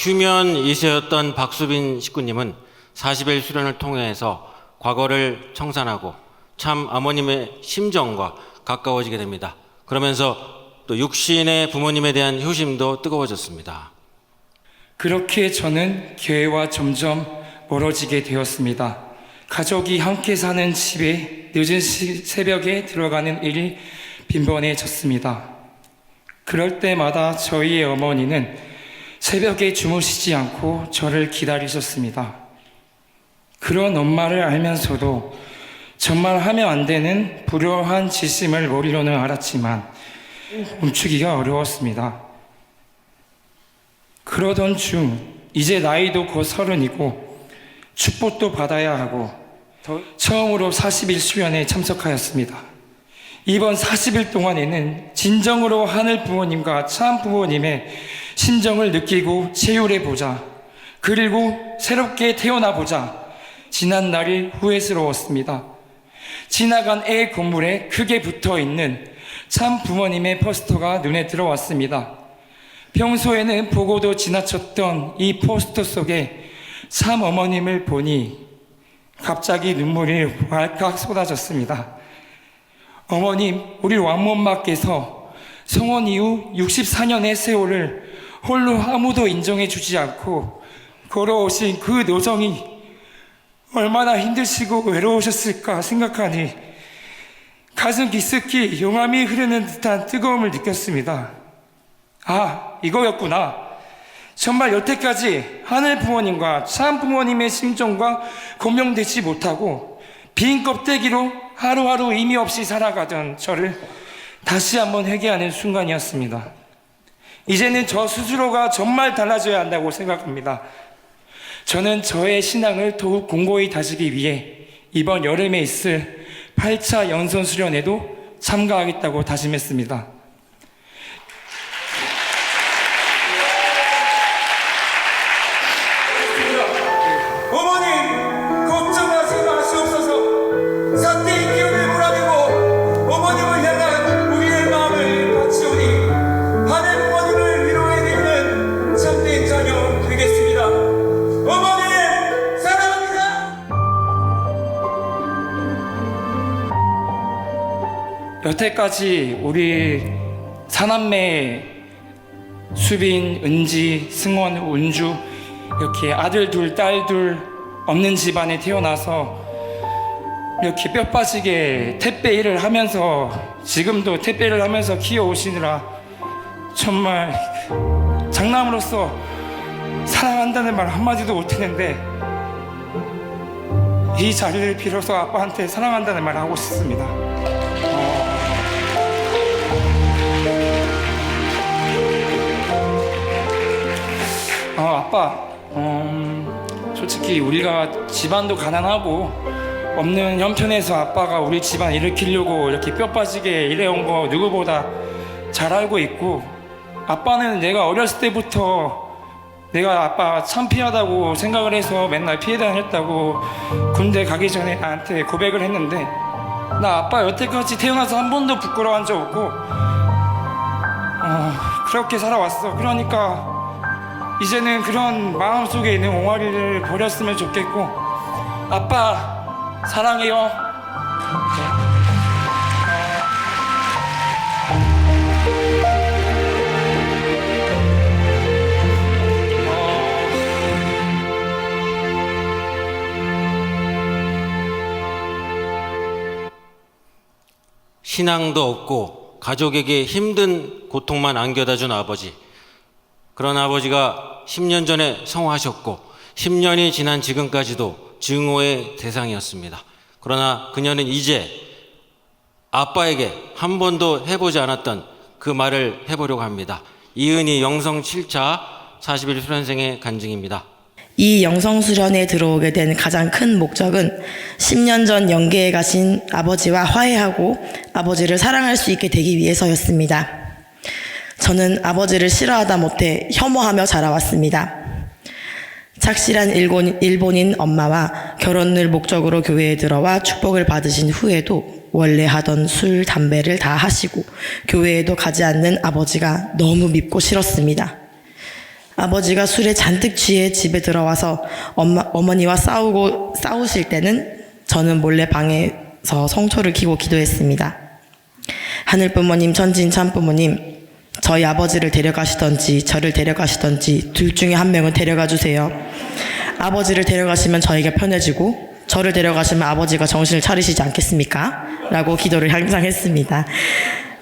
휴면 2세였던 박수빈 식구님은 40일 수련을 통해서 과거를 청산하고 참 어머님의 심정과 가까워지게 됩니다. 그러면서 또 육신의 부모님에 대한 효심도 뜨거워졌습니다. 그렇게 저는 교회와 점점 멀어지게 되었습니다. 가족이 함께 사는 집에 늦은 새벽에 들어가는 일이 빈번해졌습니다. 그럴 때마다 저희의 어머니는 새벽에 주무시지 않고 저를 기다리셨습니다. 그런 엄마를 알면서도 정말 하면 안 되는 불효한 짓임을 머리로는 알았지만 멈추기가 어려웠습니다. 그러던 중 이제 나이도 곧 30이고 축복도 받아야 하고 처음으로 40일 수련에 참석하였습니다. 이번 40일 동안에는 진정으로 하늘 부모님과 참 부모님의 심정을 느끼고 체휼해보자, 그리고 새롭게 태어나보자. 지난 날이 후회스러웠습니다. 지나간 애 건물에 크게 붙어있는 참 부모님의 포스터가 눈에 들어왔습니다. 평소에는 보고도 지나쳤던 이 포스터 속에 참 어머님을 보니 갑자기 눈물이 왈칵 쏟아졌습니다. 어머님, 우리 왕엄마께서 성원 이후 64년의 세월을 홀로 아무도 인정해 주지 않고 걸어오신 그 노정이 얼마나 힘드시고 외로우셨을까 생각하니 가슴 깊숙이 용암이 흐르는 듯한 뜨거움을 느꼈습니다. 아, 이거였구나. 정말 여태까지 하늘 부모님과 참 부모님의 심정과 공명되지 못하고 빈 껍데기로 하루하루 의미 없이 살아가던 저를 다시 한번 회개하는 순간이었습니다. 이제는 저 스스로가 정말 달라져야 한다고 생각합니다. 저는 저의 신앙을 더욱 공고히 다지기 위해 이번 여름에 있을 8차 연선 수련에도 참가하겠다고 다짐했습니다. 어머님, 걱정하지 마시옵소서. 삿대의 기운을 몰아내고 어머님을 향한 우리의 마음을 바치오니 하늘 부모님을 위로해드리는 참된 자녀 되겠습니다. 어머님, 사랑합니다. 여태까지 우리 사남매 수빈, 은지, 승원, 운주 이렇게 아들 둘, 딸 둘 없는 집안에 태어나서 이렇게 뼈 빠지게 택배 일을 하면서 지금도 택배 일을 하면서 키워오시느라 정말 장남으로서 사랑한다는 말 한마디도 못했는데 이 자리를 빌어서 아빠한테 사랑한다는 말 하고 싶습니다. 아빠, 솔직히 우리가 집안도 가난하고 없는 형편에서 아빠가 우리 집안 일으키려고 이렇게 뼈 빠지게 일해온 거 누구보다 잘 알고 있고, 아빠는 내가 어렸을 때부터 내가 아빠 창피하다고 생각을 해서 맨날 피해 다녔다고 군대 가기 전에 나한테 고백을 했는데, 나 아빠 여태까지 태어나서 한 번도 부끄러워한 적 없고 그렇게 살아왔어. 그러니까 이제는 그런 마음속에 있는 옹알이를 버렸으면 좋겠고, 아빠 사랑해요. 신앙도 없고 가족에게 힘든 고통만 안겨다 준 아버지. 그런 아버지가 10년 전에 성화하셨고 10년이 지난 지금까지도 증오의 대상이었습니다. 그러나 그녀는 이제 아빠에게 한 번도 해보지 않았던 그 말을 해보려고 합니다. 이은희 영성 7차 40일 수련생의 간증입니다. 이 영성수련에 들어오게 된 가장 큰 목적은 10년 전 영계에 가신 아버지와 화해하고 아버지를 사랑할 수 있게 되기 위해서였습니다. 저는 아버지를 싫어하다 못해 혐오하며 자라왔습니다. 착실한 일본인 엄마와 결혼을 목적으로 교회에 들어와 축복을 받으신 후에도 원래 하던 술, 담배를 다 하시고 교회에도 가지 않는 아버지가 너무 밉고 싫었습니다. 아버지가 술에 잔뜩 취해 집에 들어와서 어머니와 싸우실 때는 저는 몰래 방에서 성초를 켜고 기도했습니다. 하늘 부모님, 천진 참 부모님, 저희 아버지를 데려가시던지 저를 데려가시던지 둘 중에 한 명은 데려가 주세요. 아버지를 데려가시면 저에게 편해지고 저를 데려가시면 아버지가 정신을 차리시지 않겠습니까? 라고 기도를 항상 했습니다.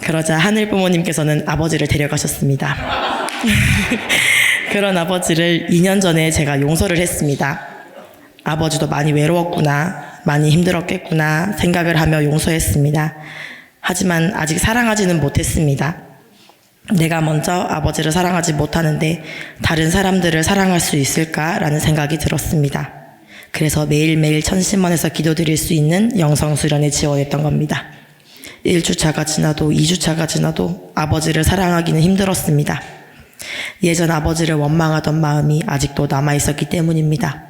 그러자 하늘 부모님께서는 아버지를 데려가셨습니다. 그런 아버지를 2년 전에 제가 용서를 했습니다. 아버지도 많이 외로웠구나, 많이 힘들었겠구나 생각을 하며 용서했습니다. 하지만 아직 사랑하지는 못했습니다. 내가 먼저 아버지를 사랑하지 못하는데 다른 사람들을 사랑할 수 있을까라는 생각이 들었습니다. 그래서 매일매일 천심원에서 기도드릴 수 있는 영성수련에 지원했던 겁니다. 1주차가 지나도 2주차가 지나도 아버지를 사랑하기는 힘들었습니다. 예전 아버지를 원망하던 마음이 아직도 남아있었기 때문입니다.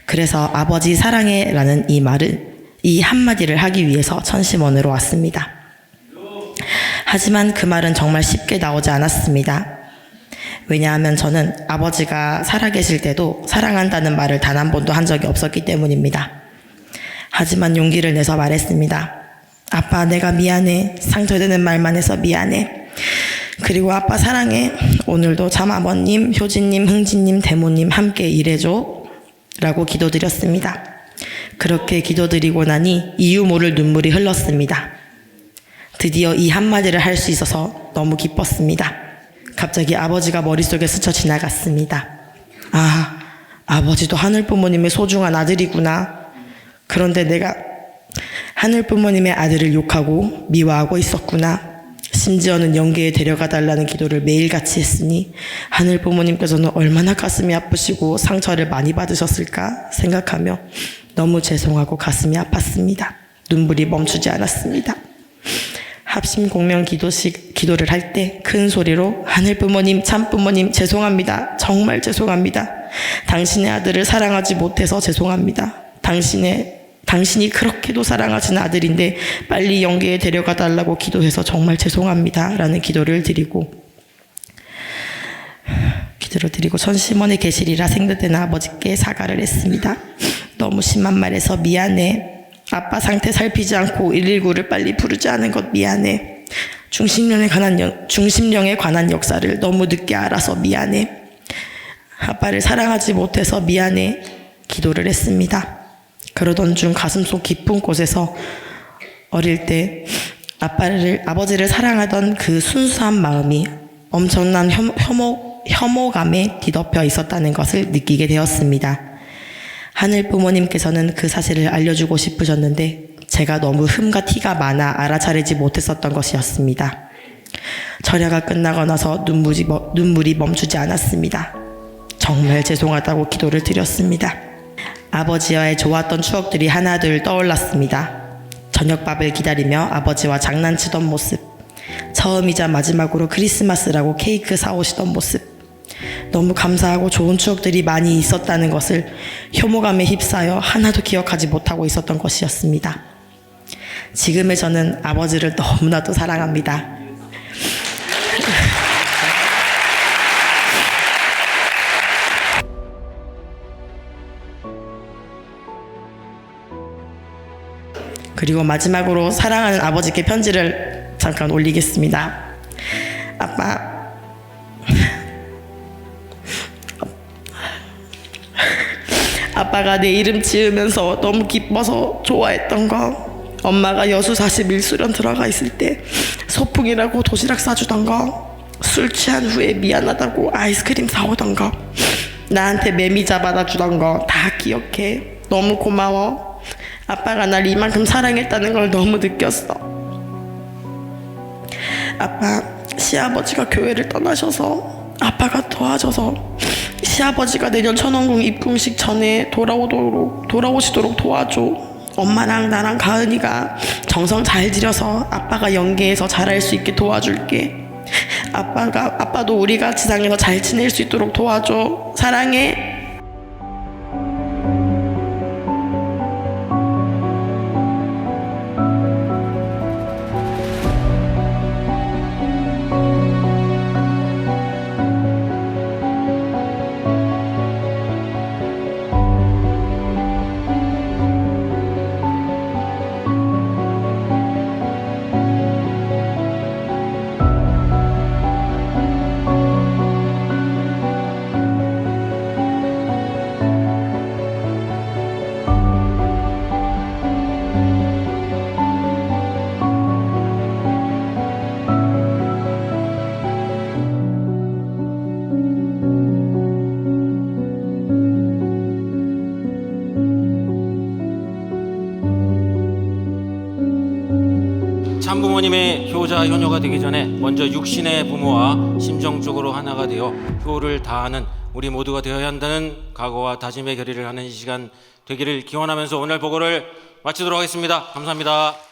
그래서 아버지 사랑해 라는 이 한마디를 하기 위해서 천심원으로 왔습니다. 하지만 그 말은 정말 쉽게 나오지 않았습니다. 왜냐하면 저는 아버지가 살아계실 때도 사랑한다는 말을 단 한 번도 한 적이 없었기 때문입니다. 하지만 용기를 내서 말했습니다. 아빠, 내가 미안해. 상처되는 말만 해서 미안해. 그리고 아빠 사랑해. 오늘도 참아버님, 효진님, 흥진님, 대모님 함께 일해줘. 라고 기도드렸습니다. 그렇게 기도드리고 나니 이유 모를 눈물이 흘렀습니다. 드디어 이 한마디를 할 수 있어서 너무 기뻤습니다. 갑자기 아버지가 머릿속에 스쳐 지나갔습니다. 아, 아버지도 하늘 부모님의 소중한 아들이구나. 그런데 내가 하늘 부모님의 아들을 욕하고 미워하고 있었구나. 심지어는 영계에 데려가달라는 기도를 매일같이 했으니 하늘 부모님께서는 얼마나 가슴이 아프시고 상처를 많이 받으셨을까 생각하며 너무 죄송하고 가슴이 아팠습니다. 눈물이 멈추지 않았습니다. 합심 공명 기도를 할 때 큰 소리로 하늘 부모님, 참 부모님 죄송합니다. 정말 죄송합니다. 당신의 아들을 사랑하지 못해서 죄송합니다. 당신이 그렇게도 사랑하시는 아들인데 빨리 영계에 데려가 달라고 기도해서 정말 죄송합니다. 라는 기도를 드리고 천심원에 계시리라 생각되는 아버지께 사과를 했습니다. 너무 심한 말해서 미안해. 아빠 상태 살피지 않고 119를 빨리 부르지 않은 것 미안해. 중심령에 관한 역사를 너무 늦게 알아서 미안해. 아빠를 사랑하지 못해서 미안해. 기도를 했습니다. 그러던 중 가슴속 깊은 곳에서 어릴 때 아버지를 사랑하던 그 순수한 마음이 엄청난 혐오감에 뒤덮여 있었다는 것을 느끼게 되었습니다. 하늘 부모님께서는 그 사실을 알려주고 싶으셨는데 제가 너무 흠과 티가 많아 알아차리지 못했었던 것이었습니다. 절야가 끝나고 나서 눈물이 멈추지 않았습니다. 정말 죄송하다고 기도를 드렸습니다. 아버지와의 좋았던 추억들이 하나둘 떠올랐습니다. 저녁밥을 기다리며 아버지와 장난치던 모습, 처음이자 마지막으로 크리스마스라고 케이크 사오시던 모습, 너무 감사하고 좋은 추억들이 많이 있었다는 것을 혐오감에 휩싸여 하나도 기억하지 못하고 있었던 것이었습니다. 지금의 저는 아버지를 너무나도 사랑합니다. 그리고 마지막으로 사랑하는 아버지께 편지를 잠깐 올리겠습니다. 아빠가 내 이름 지으면서 너무 기뻐서 좋아했던 거, 엄마가 여수 41 수련 들어가 있을 때 소풍이라고 도시락 싸주던 거, 술 취한 후에 미안하다고 아이스크림 사오던 거, 나한테 매미 잡아다 주던 거 다 기억해. 너무 고마워. 아빠가 날 이만큼 사랑했다는 걸 너무 느꼈어. 아빠, 시아버지가 교회를 떠나셔서 아빠가 도와줘서 시아버지가 내년 천원궁 입궁식 전에 돌아오시도록 도와줘. 엄마랑 나랑 가은이가 정성 잘 들여서 아빠가 영계에서 잘할 수 있게 도와줄게. 아빠도 우리가 지상에서 잘 지낼 수 있도록 도와줘. 사랑해. 부모님의 효자 효녀가 되기 전에 먼저 육신의 부모와 심정적으로 하나가 되어 효를 다하는 우리 모두가 되어야 한다는 각오와 다짐의 결의를 하는 이 시간 되기를 기원하면서 오늘 보고를 마치도록 하겠습니다. 감사합니다.